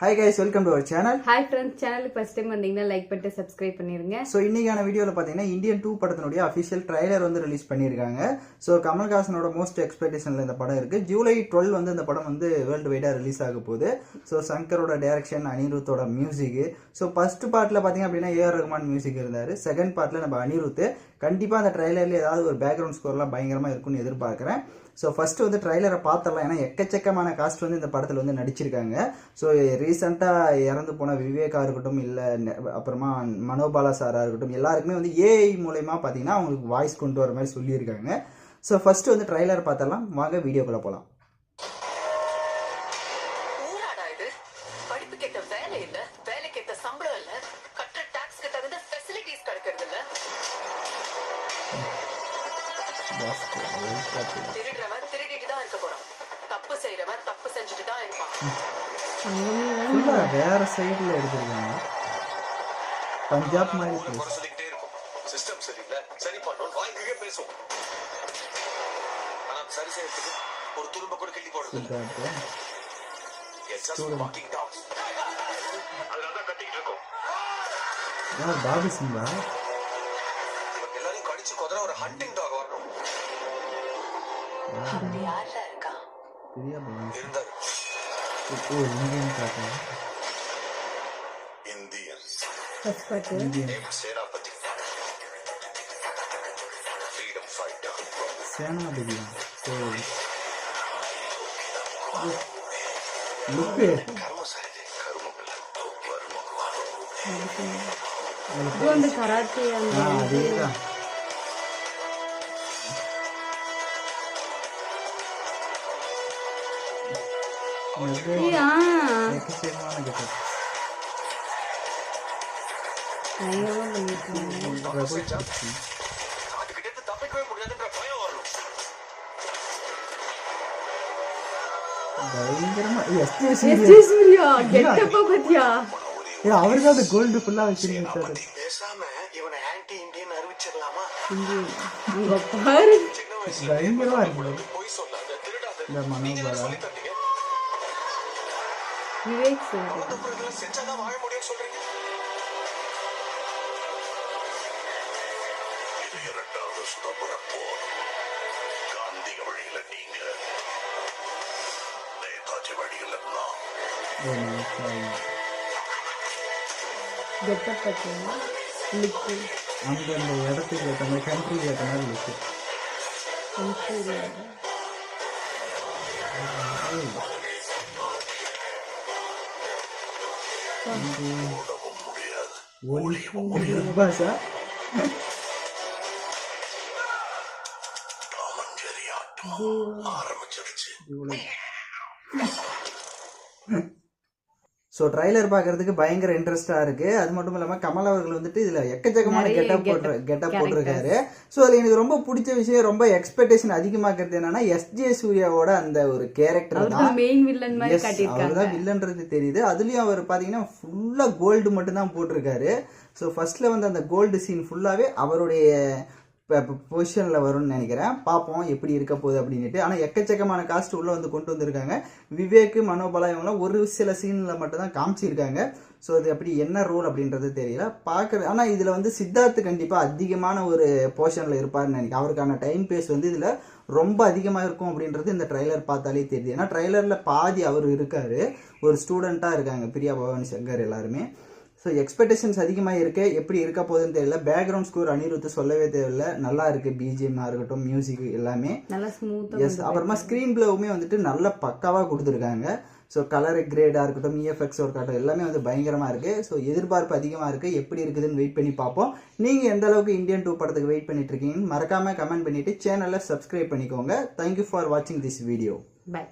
Hi guys, welcome to our channel. Hi friends, channel first time வந்தீங்கன்னா like பண்ணிட்டு subscribe பண்ணிருங்க. So இன்னைக்கான வீடியோல பாத்தீங்கன்னா இந்தியன் 2 படத்தினுடைய official trailer வந்து ரிலீஸ் பண்ணிருக்காங்க. So கமல்ஹாசனோட மோஸ்ட் எக்ஸ்பெக்டேஷன்ல இந்த படம் இருக்கு. ஜூலை 12 வந்து இந்த படம் வந்து வேர்ல்ட் வைடா ரிலீஸ் ஆக போகுது. So சங்கரோட டைரக்ஷன், அனிருத்தோட மியூசிக். So ஃபர்ஸ்ட் பார்ட்ல பாத்தீங்க அப்படின்னா ஏஆர் ரஹ்மான் மியூசிக் இருந்தாரு. செகண்ட் பார்ட்ல நம்ம அனிருத். கண்டிப்பா அந்த ட்ரைலர்ல ஏதாவது ஒரு பேக்ரவுண்ட் ஸ்கோர்லாம் பயங்கரமா இருக்கும்னு எதிர்பார்க்கிறேன். ஸோ ஃபர்ஸ்ட் வந்து ட்ரைலரை பார்த்தரலாம், ஏன்னா எக்கச்சக்கமான காஸ்ட் வந்து இந்த படத்தில் வந்து நடிச்சிருக்காங்க. ஸோ ரீசெண்டாக இறந்து போன விவேகா இருக்கட்டும், இல்லை அப்புறமா மனோபாலா சாராக இருக்கட்டும், எல்லாருக்குமே வந்து ஏஐ மூலயமா பார்த்தீங்கன்னா அவங்களுக்கு வாய்ஸ் கொண்டு வர மாதிரி சொல்லியிருக்காங்க. ஸோ ஃபர்ஸ்ட் வந்து ட்ரைலர் பார்த்தரலாம், வாங்க வீடியோக்குள்ளே போகலாம். வேற சைடுல எடுத்துருக்காங்க. பஞ்சாப் மாதிரி சிஸ்டம் சரியில்லை, சரி பண்ணோம் வாய்க்கே பேசும். ஆனா சரி செய்யறதுக்கு ஒரு துரும்ப கூட கிள்ளி போடுறது இல்ல. அதனால கட்டிட்டு இருக்கோம். யார் பாபி சிங்கா? எல்லாரையும் கடிச்சு கொதற ஒரு ஹண்டிங் டாக் வரணும். அப்படி யாரா இருக்கா? பெரிய பாபி இருந்தாரு. ஓ இந்தியன் காட்டா. Indian Senapathy. Freedom fighter. Senapathy. So look இது வந்து கராத்தே அந்த அதேதான். அவருக்கு அந்த கோல்டு ஃபுல்லா வச்சிருக்காரு. பயங்கரமா இருக்கு இந்த மனோபாலா. விவேக் செஞ்சாதான் வாழ முடியும் சொல்றீங்க. இது இரண்டாவது சுதந்திர போர். காந்திய வழியில நீங்க, நேதாஜி வழியில நான். அந்தந்த இடத்துக்கு ஏற்ற மாதிரி, கண்ட்ரிக்கு ஏற்ற மாதிரி இருக்கு. ஸோ ட்ரைலர் பார்க்கறதுக்கு பயங்கர இன்ட்ரெஸ்டாக இருக்குது. அது மட்டும் இல்லாமல் கமல் அவர்கள் வந்துட்டு இதில் எக்கச்சக்கமான கெட்டப் போட்டிருக்காரு. ஸோ அதில் எனக்கு ரொம்ப பிடிச்ச விஷயம், ரொம்ப எக்ஸ்பெக்டேஷன் அதிகமாகிறது என்னன்னா எஸ்ஜே சூர்யாவோட அந்த ஒரு கேரக்டர் தான். அவர் தான் வில்லன்றது தெரியுது. அதுலேயும் அவர் பார்த்தீங்கன்னா ஃபுல்லாக கோல்டு மட்டும்தான் போட்டிருக்காரு. ஸோ ஃபர்ஸ்ட்ல வந்து அந்த கோல்டு சீன் ஃபுல்லாகவே அவருடைய பொசிஷனில் வரும்னு நினைக்கிறேன். பார்ப்போம் எப்படி இருக்க போகுது அப்படின்ட்டு. ஆனால் எக்கச்சக்கமான காஸ்ட் உள்ள வந்து கொண்டு வந்திருக்காங்க. விவேக், மனோபாலா இவங்களாம் ஒரு சில சீனில் மட்டும் தான் காமிச்சிருக்காங்க. ஸோ அது அப்படி என்ன ரோல் அப்படின்றது தெரியல பார்க்குறது. ஆனால் இதில் வந்து சித்தார்த் கண்டிப்பாக அதிகமான ஒரு போர்ஷனில் இருப்பார்னு நினைக்கிறேன். அவருக்கான டைம் பேஸ் வந்து இதில் ரொம்ப அதிகமாக இருக்கும் அப்படின்றது இந்த ட்ரைலர் பார்த்தாலே தெரியுது. ஏன்னா ட்ரைலரில் பாதி அவர் இருக்காரு, ஒரு ஸ்டூடெண்ட்டாக இருக்காங்க பிரியா பவானி சங்கர் எல்லாருமே. ஸோ எக்ஸ்பெக்டேஷன்ஸ் அதிகமாக இருக்கு. எப்படி இருக்க போகுதுன்னு தெரியல. பேக்ரவுண்ட் ஸ்கோர் அனிருத் சொல்லவே தேவையில்லை, நல்லா இருக்கு. பிஜிஎம்மாக இருக்கட்டும், மியூசிக் எல்லாமே எஸ். அப்புறமா ஸ்க்ரீன் பிளேவுமே வந்துட்டு நல்ல பக்காவாக கொடுத்துருக்காங்க. ஸோ கலர் கிரேடாக இருக்கட்டும், இஎஃப்எக்ஸ் ஒர்க் ஆகட்டும், எல்லாமே வந்து பயங்கரமாக இருக்குது. ஸோ எதிர்பார்ப்பு அதிகமாக இருக்குது. எப்படி இருக்குதுன்னு வெயிட் பண்ணி பார்ப்போம். நீங்கள் எந்த அளவுக்கு இந்தியன் 2 படத்துக்கு வெயிட் பண்ணிட்டு இருக்கீங்கன்னு மறக்காமல் கமெண்ட் பண்ணிவிட்டு சேனலை சப்ஸ்கிரைப் பண்ணிக்கோங்க. தேங்க்யூ ஃபார் வாட்சிங் திஸ் வீடியோ. பை.